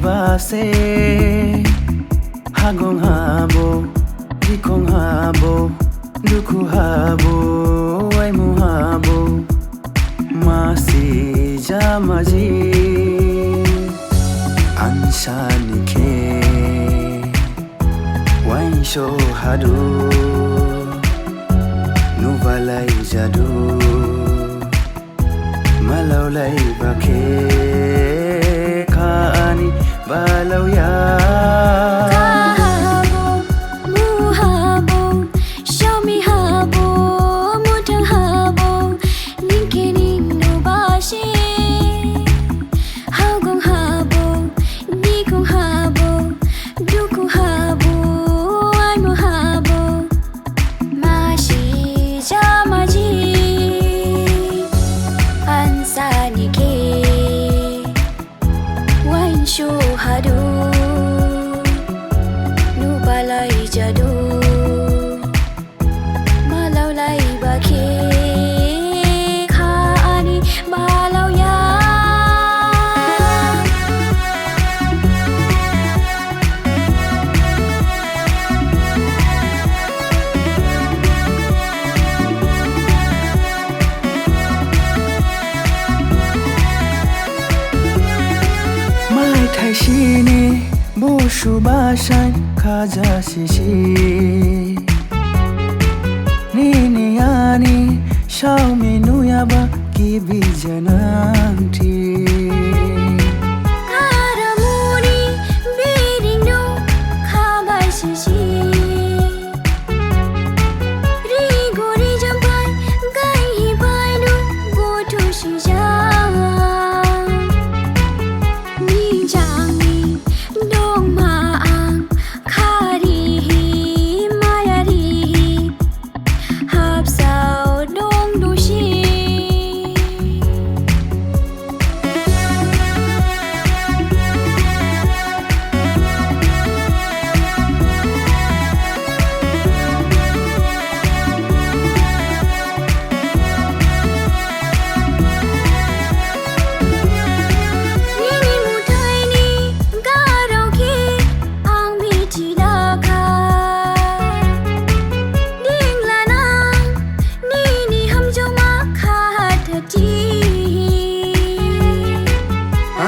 nubase hagong habo dikong habo duku habo waimu habo masi jamaji ansani ke wain sho hadu nuvalai jadu malaulai bake kaani balau ya Hadu nubalai jadu malau lai bake kaani balau ya太细腻，不数巴山卡扎西西。你呀你，小米努呀吧，基比加南提。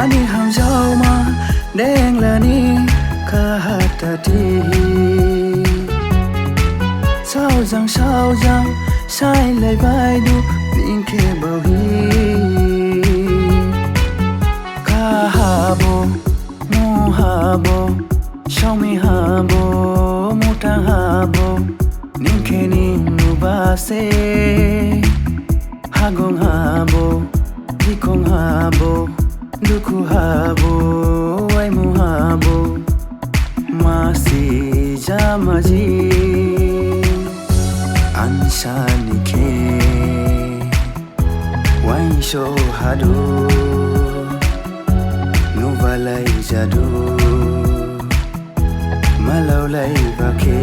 Ani ham jau ma deng la ni kahata ti sao jang sai lai vai du bin ke bau hi kahabo mu habo shomi habo muta habo ning ke ning nu ba se hagong habo dikong habo duku habo waimu habo masi jamaji ansani ke wain sho hadu nuvalai jadu malaulai bake